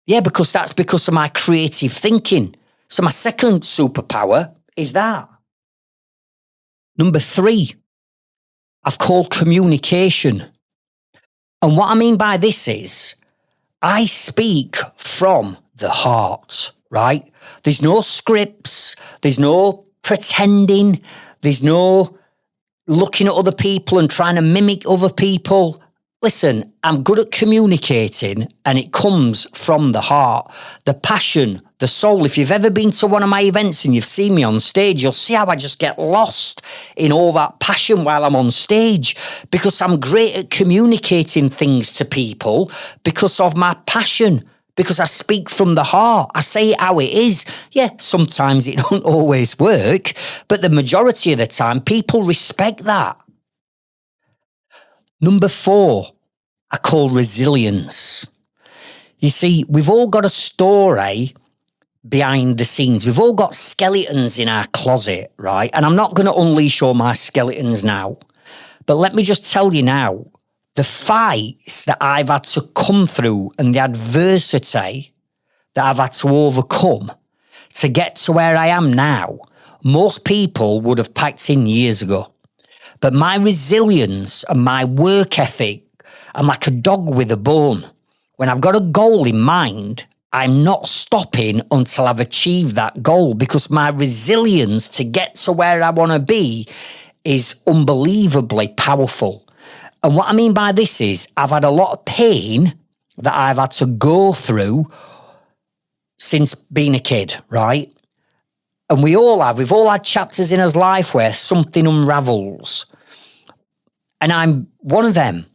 Yeah, because that's because of my creative thinking. So my second superpower is that. Number 3, I've called communication. And what I mean by this is I speak from the heart, right? There's no scripts. There's no pretending. There's no looking at other people and trying to mimic other people. Listen, I'm good at communicating and it comes from the heart, the passion, the soul. If you've ever been to one of my events and you've seen me on stage, you'll see how I just get lost in all that passion while I'm on stage because I'm great at communicating things to people because of my passion, because I speak from the heart. I say it how it is. Yeah, sometimes it don't always work, but the majority of the time, people respect that. Number 4, I call resilience. You see, we've all got a story behind the scenes. We've all got skeletons in our closet, right? And I'm not going to unleash all my skeletons now. But let me just tell you now, the fights that I've had to come through and the adversity that I've had to overcome to get to where I am now, most people would have packed in years ago. But my resilience and my work ethic, I'm like a dog with a bone. When I've got a goal in mind, I'm not stopping until I've achieved that goal because my resilience to get to where I want to be is unbelievably powerful. And what I mean by this is I've had a lot of pain that I've had to go through since being a kid, right? And we've all had chapters in our life where something unravels. And I'm one of them.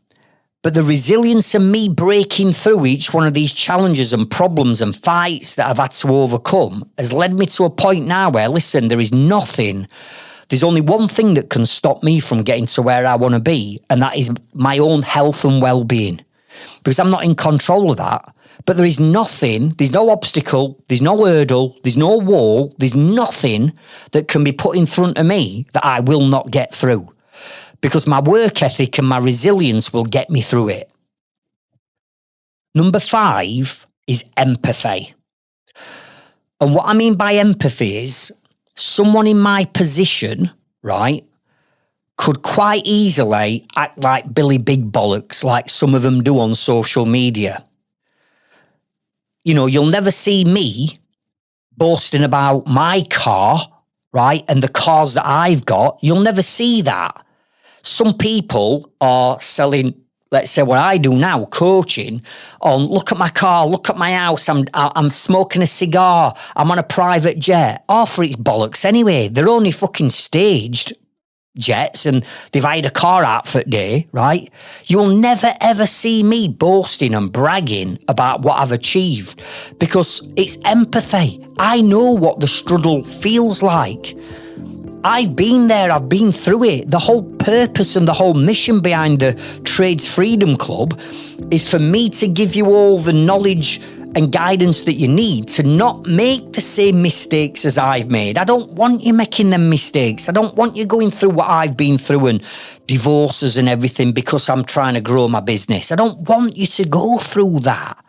But the resilience of me breaking through each one of these challenges and problems and fights that I've had to overcome has led me to a point now where, listen, there's only one thing that can stop me from getting to where I want to be, and that is my own health and well-being. Because I'm not in control of that. But there's no obstacle, there's no hurdle, there's no wall, there's nothing that can be put in front of me that I will not get through. Because my work ethic and my resilience will get me through it. Number 5 is empathy. And what I mean by empathy is someone in my position, right, could quite easily act like Billy Big Bollocks, like some of them do on social media. You know, you'll never see me boasting about my car, right, and the cars that I've got. You'll never see that. Some people are selling, let's say what I do now, coaching on, look at my car, look at my house, I'm smoking a cigar, I'm on a private jet. Oh, for its bollocks anyway. They're only fucking staged jets and they've hired a car outfit day, right? You'll never ever see me boasting and bragging about what I've achieved because it's empathy. I know what the struggle feels like. I've been there, I've been through it. The whole purpose and the whole mission behind the Trades Freedom Club is for me to give you all the knowledge and guidance that you need to not make the same mistakes as I've made. I don't want you making them mistakes. I don't want you going through what I've been through and divorces and everything because I'm trying to grow my business. I don't want you to go through that.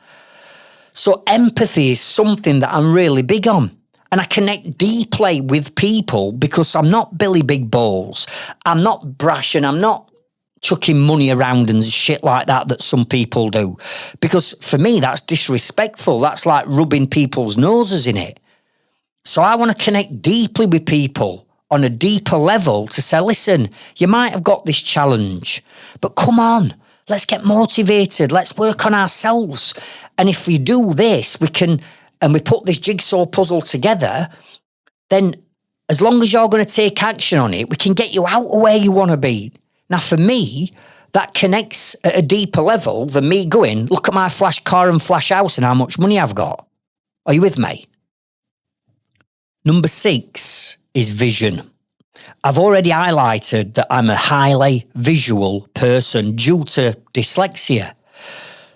So empathy is something that I'm really big on. And I connect deeply with people because I'm not Billy Big Balls. I'm not brash and I'm not chucking money around and shit like that some people do. Because for me, that's disrespectful. That's like rubbing people's noses in it. So I want to connect deeply with people on a deeper level to say, listen, you might have got this challenge, but come on, let's get motivated. Let's work on ourselves. And if we do this, and we put this jigsaw puzzle together, then as long as you're going to take action on it, we can get you out of where you want to be. Now, for me, that connects at a deeper level than me going, look at my flash car and flash house and how much money I've got. Are you with me? Number 6 is vision. I've already highlighted that I'm a highly visual person due to dyslexia.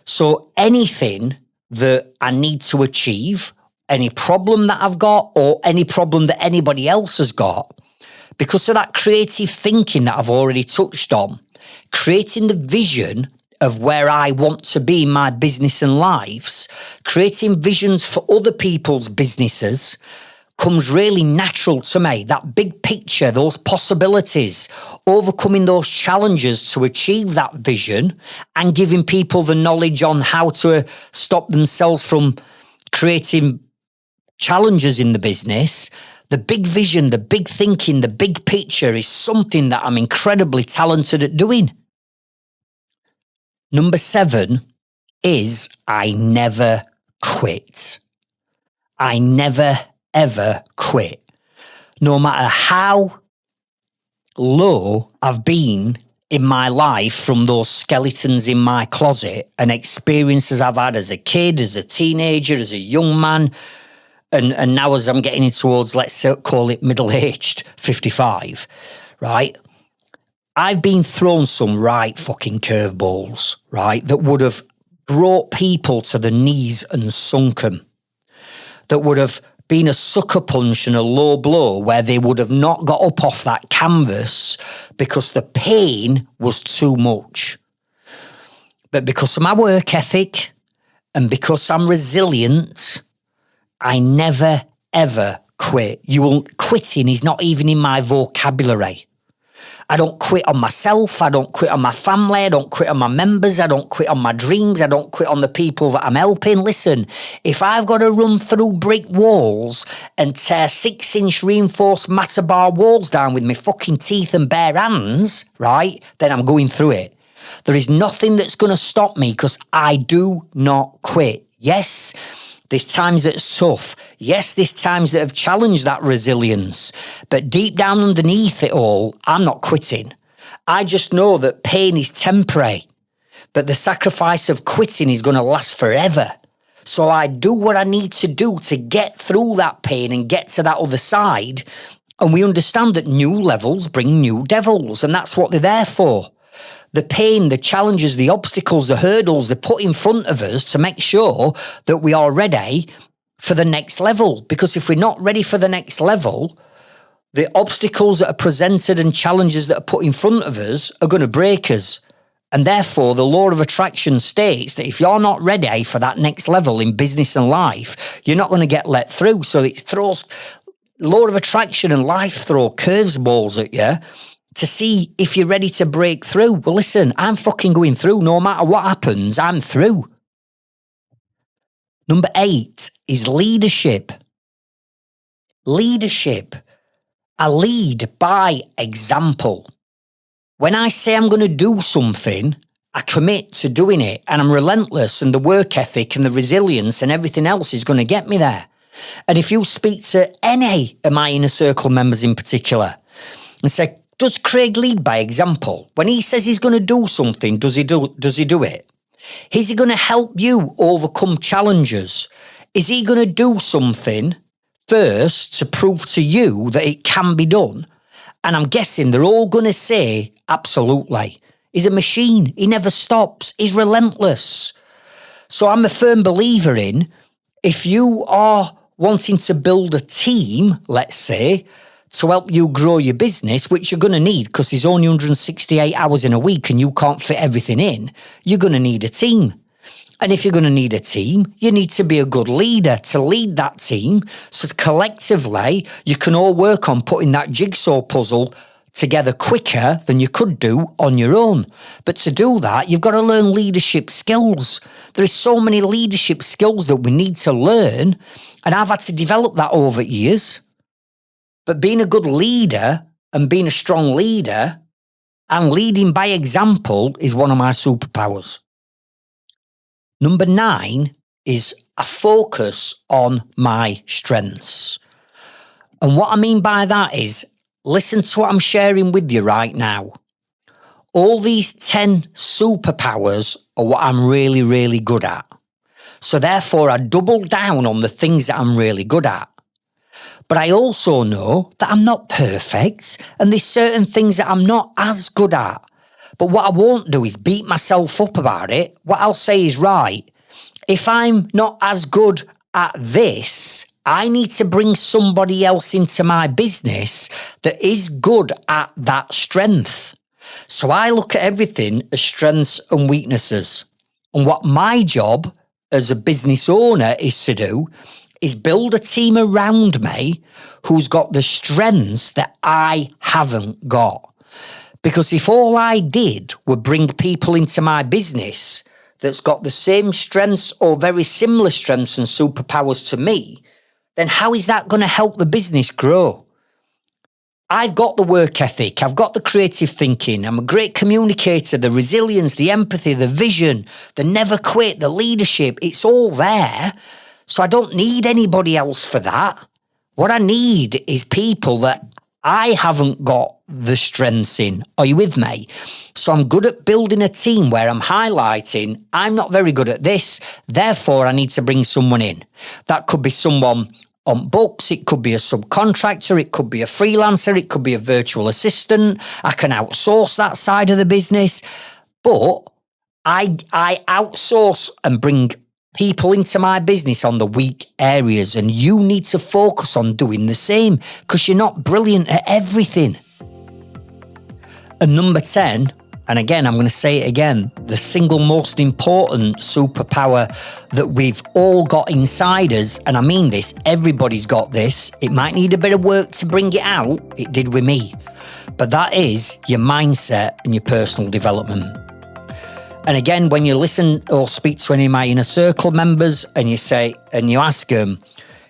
So anything that I need to achieve, any problem that I've got or any problem that anybody else has got, because of that creative thinking that I've already touched on, creating the vision of where I want to be in my business and lives, creating visions for other people's businesses comes really natural to me. That big picture, those possibilities, overcoming those challenges to achieve that vision and giving people the knowledge on how to stop themselves from creating challenges in the business. The big vision, the big thinking, the big picture is something that I'm incredibly talented at doing. Number 7 is I never quit. I never, ever quit. No matter how low I've been in my life from those skeletons in my closet and experiences I've had as a kid, as a teenager, as a young man, and now as I'm getting in towards, let's call it middle-aged, 55, right? I've been thrown some right fucking curveballs, right, that would have brought people to the knees and sunk them, that would have been a sucker punch and a low blow where they would have not got up off that canvas because the pain was too much. But because of my work ethic and because I'm resilient, I never, ever quit. Quitting is not even in my vocabulary. I don't quit on myself. I don't quit on my family. I don't quit on my members. I don't quit on my dreams. I don't quit on the people that I'm helping. Listen, if I've got to run through brick walls and tear 6-inch reinforced matter bar walls down with my fucking teeth and bare hands, right, then I'm going through it. There is nothing that's going to stop me because I do not quit. Yes, there's times that it's tough. Yes, there's times that have challenged that resilience. But deep down underneath it all, I'm not quitting. I just know that pain is temporary, but the sacrifice of quitting is going to last forever. So I do what I need to do to get through that pain and get to that other side. And we understand that new levels bring new devils, and that's what they're there for. The pain, the challenges, the obstacles, the hurdles they're put in front of us to make sure that we are ready for the next level. Because if we're not ready for the next level, the obstacles that are presented and challenges that are put in front of us are going to break us. And therefore, the law of attraction states that if you're not ready for that next level in business and life, you're not going to get let through. So it throws, law of attraction and life throw curveballs at you to see if you're ready to break through. Well, listen, I'm fucking going through. No matter what happens, I'm through. Number 8 is leadership. Leadership. I lead by example. When I say I'm going to do something, I commit to doing it, and I'm relentless, and the work ethic and the resilience and everything else is going to get me there. And if you speak to any of my inner circle members in particular and say, does Craig lead by example? When he says he's going to do something, does he do it? Is he going to help you overcome challenges? Is he going to do something first to prove to you that it can be done? And I'm guessing they're all going to say, absolutely. He's a machine. He never stops. He's relentless. So I'm a firm believer in, if you are wanting to build a team, let's say, to help you grow your business, which you're going to need because there's only 168 hours in a week and you can't fit everything in, you're going to need a team. And if you're going to need a team, you need to be a good leader to lead that team. So collectively, you can all work on putting that jigsaw puzzle together quicker than you could do on your own. But to do that, you've got to learn leadership skills. There are so many leadership skills that we need to learn, and I've had to develop that over years. But being a good leader and being a strong leader and leading by example is one of my superpowers. Number 9 is a focus on my strengths. And what I mean by that is, listen to what I'm sharing with you right now. all these 10 superpowers are what I'm really, really good at. So therefore, I double down on the things that I'm really good at. But I also know that I'm not perfect and there's certain things that I'm not as good at. But what I won't do is beat myself up about it. What I'll say is, right, if I'm not as good at this, I need to bring somebody else into my business that is good at that strength. So I look at everything as strengths and weaknesses. And what my job as a business owner is to do is build a team around me who's got the strengths that I haven't got. Because if all I did were bring people into my business that's got the same strengths or very similar strengths and superpowers to me, then how is that going to help the business grow? I've got the work ethic, I've got the creative thinking, I'm a great communicator, the resilience, the empathy, the vision, the never quit, the leadership, it's all there. So I don't need anybody else for that. What I need is people that I haven't got the strengths in. Are you with me? So I'm good at building a team where I'm highlighting, I'm not very good at this, therefore I need to bring someone in. That could be someone on books, it could be a subcontractor, it could be a freelancer, it could be a virtual assistant. I can outsource that side of the business, but I outsource and bring people into my business on the weak areas, and you need to focus on doing the same because you're not brilliant at everything. And number 10, and again, I'm going to say it again, the single most important superpower that we've all got inside us, and I mean this, everybody's got this. It might need a bit of work to bring it out. It did with me. But that is your mindset and your personal development. And again, when you listen or speak to any of my inner circle members and you say, and you ask them,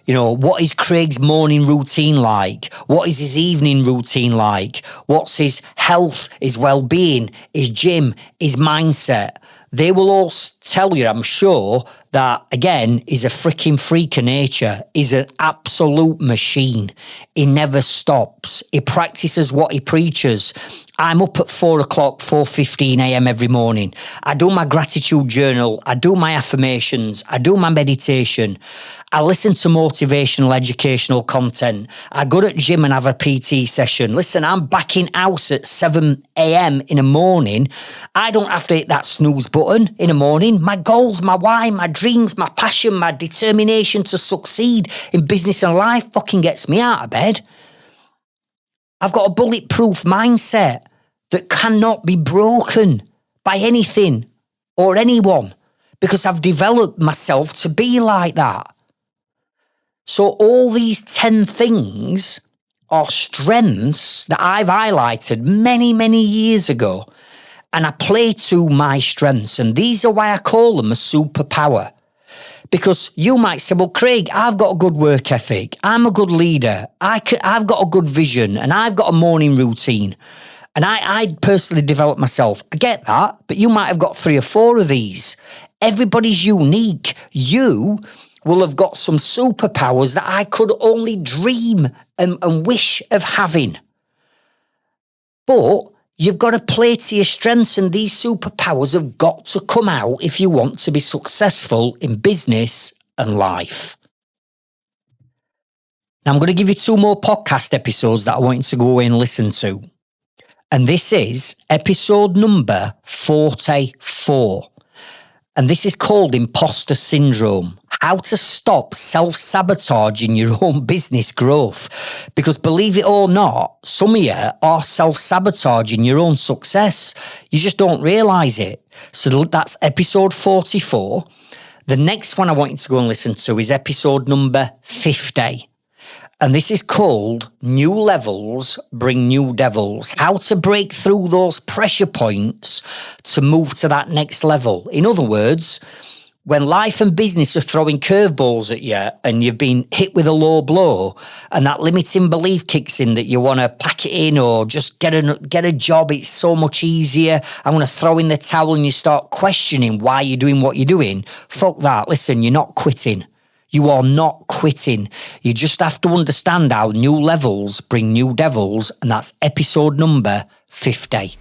you know, what is Craig's morning routine like? What is his evening routine like? What's his health, his well-being, his gym, his mindset? They will all tell you, I'm sure, that, again, he's a freaking freak of nature. He's an absolute machine. He never stops. He practices what he preaches. I'm up at 4 o'clock, 4:15 a.m. every morning. I do my gratitude journal. I do my affirmations. I do my meditation. I listen to motivational, educational content. I go to gym and have a PT session. Listen, I'm back in house at 7 a.m. in the morning. I don't have to hit that snooze button in the morning. My goals, my why, my dreams, my passion, my determination to succeed in business and life fucking gets me out of bed. I've got a bulletproof mindset that cannot be broken by anything or anyone because I've developed myself to be like that. So all these 10 things are strengths that I've highlighted many, many years ago, and I play to my strengths, and these are why I call them a superpower. Because you might say, well, Craig, I've got a good work ethic. I'm a good leader. I've got a good vision and I've got a morning routine. And I personally develop myself. I get that, but you might have got 3 or 4 of these. Everybody's unique. You will have got some superpowers that I could only dream and wish of having. But you've got to play to your strengths, and these superpowers have got to come out if you want to be successful in business and life. Now, I'm going to give you 2 more podcast episodes that I want you to go away and listen to. And this is episode number 44. And this is called Imposter Syndrome. How to stop self-sabotaging your own business growth. Because believe it or not, some of you are self-sabotaging your own success. You just don't realise it. So that's episode 44. The next one I want you to go and listen to is episode number 50. And this is called New Levels Bring New Devils. How to break through those pressure points to move to that next level. In other words, when life and business are throwing curveballs at you and you've been hit with a low blow and that limiting belief kicks in that you want to pack it in or just get a job, it's so much easier, I'm going to throw in the towel, and you start questioning why you're doing what you're doing. Fuck that. Listen, you're not quitting. You are not quitting. You just have to understand how new levels bring new devils, and that's episode number 50.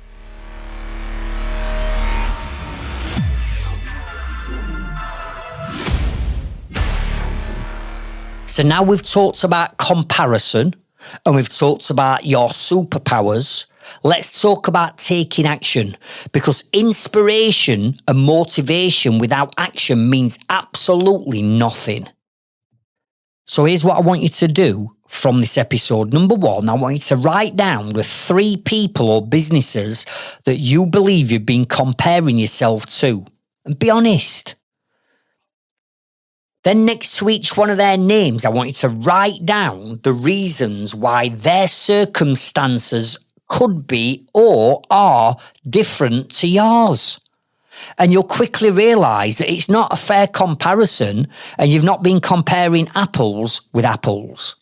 So now we've talked about comparison and we've talked about your superpowers. Let's talk about taking action, because inspiration and motivation without action means absolutely nothing. So here's what I want you to do from this episode. Number one, I want you to write down the 3 people or businesses that you believe you've been comparing yourself to, and be honest. Then next to each one of their names, I want you to write down the reasons why their circumstances could be or are different to yours. And you'll quickly realise that it's not a fair comparison and you've not been comparing apples with apples.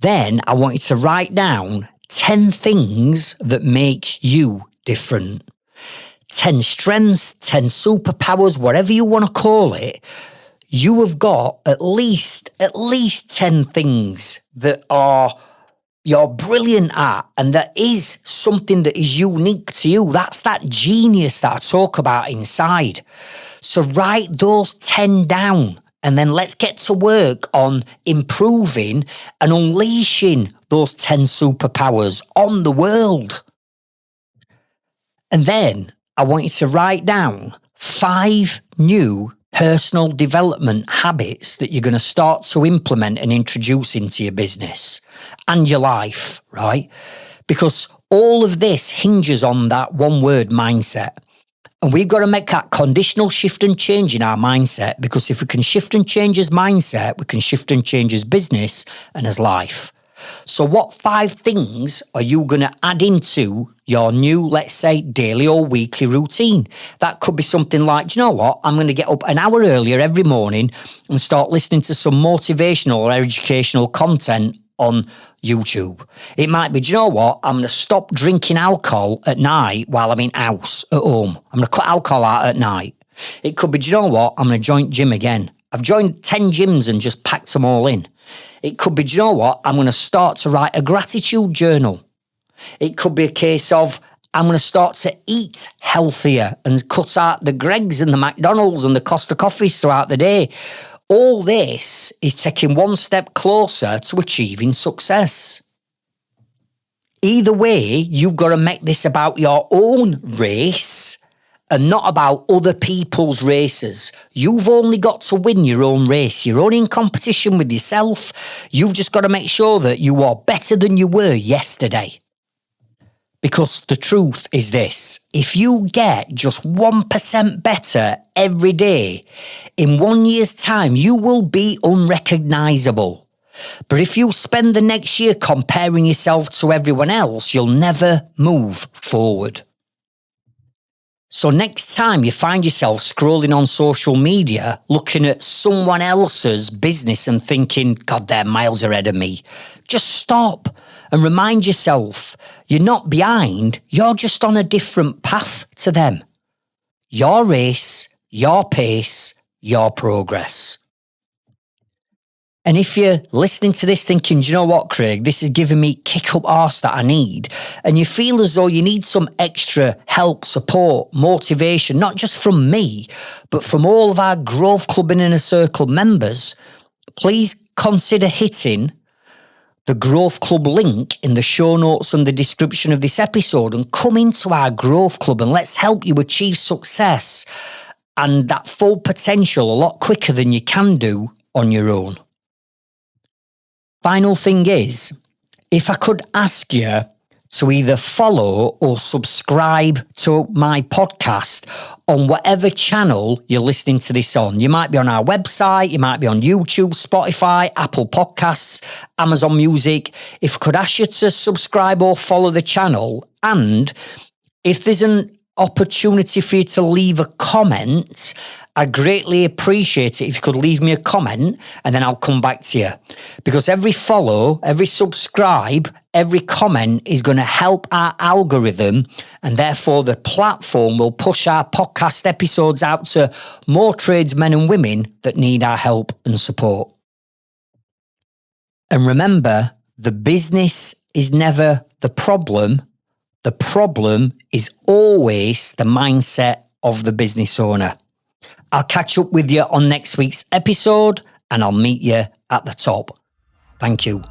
Then I want you to write down 10 things that make you different. 10 strengths, 10 superpowers, whatever you want to call it. You have got at least 10 things that you're brilliant at, and that is something that is unique to you. That's that genius that I talk about inside. So write those 10 down, and then let's get to work on improving and unleashing those 10 superpowers on the world. And then I want you to write down 5 new personal development habits that you're going to start to implement and introduce into your business and your life, right? Because all of this hinges on that one word, mindset. And we've got to make that conditional shift and change in our mindset, because if we can shift and change his mindset, we can shift and change his business and his life. So what 5 things are you going to add into your new, let's say, daily or weekly routine? That could be something like, do you know what? I'm going to get up an hour earlier every morning and start listening to some motivational or educational content on YouTube. It might be, do you know what? I'm going to stop drinking alcohol at night while I'm in house at home. I'm going to cut alcohol out at night. It could be, do you know what? I'm going to join gym again. I've joined 10 gyms and just packed them all in. It could be, do you know what? I'm going to start to write a gratitude journal. It could be a case of, I'm going to start to eat healthier and cut out the Greggs and the McDonald's and the Costa coffees throughout the day. All this is taking one step closer to achieving success. Either way, you've got to make this about your own race and not about other people's races. You've only got to win your own race. You're only in competition with yourself. You've just got to make sure that you are better than you were yesterday. Because the truth is this: if you get just 1% better every day, in 1 year's time, you will be unrecognisable. But if you spend the next year comparing yourself to everyone else, you'll never move forward. So next time you find yourself scrolling on social media, looking at someone else's business and thinking, God, they're miles ahead of me, just stop and remind yourself, you're not behind, you're just on a different path to them. Your race, your pace, your progress. And if you're listening to this thinking, do you know what, Craig, this is giving me kick up arse that I need, and you feel as though you need some extra help, support, motivation, not just from me, but from all of our Growth Club and Inner Circle members, please consider hitting the Growth Club link in the show notes and the description of this episode and come into our Growth Club, and let's help you achieve success and that full potential a lot quicker than you can do on your own. Final thing is, if I could ask you to either follow or subscribe to my podcast on whatever channel you're listening to this on. You might be on our website, you might be on YouTube, Spotify, Apple Podcasts, Amazon Music. If I could ask you to subscribe or follow the channel, and if there's an opportunity for you to leave a comment, I'd greatly appreciate it if you could leave me a comment and then I'll come back to you. Because every follow, every subscribe, every comment is going to help our algorithm, and therefore the platform will push our podcast episodes out to more tradesmen and women that need our help and support. And remember, the business is never the problem. The problem is always the mindset of the business owner. I'll catch up with you on next week's episode, and I'll meet you at the top. Thank you.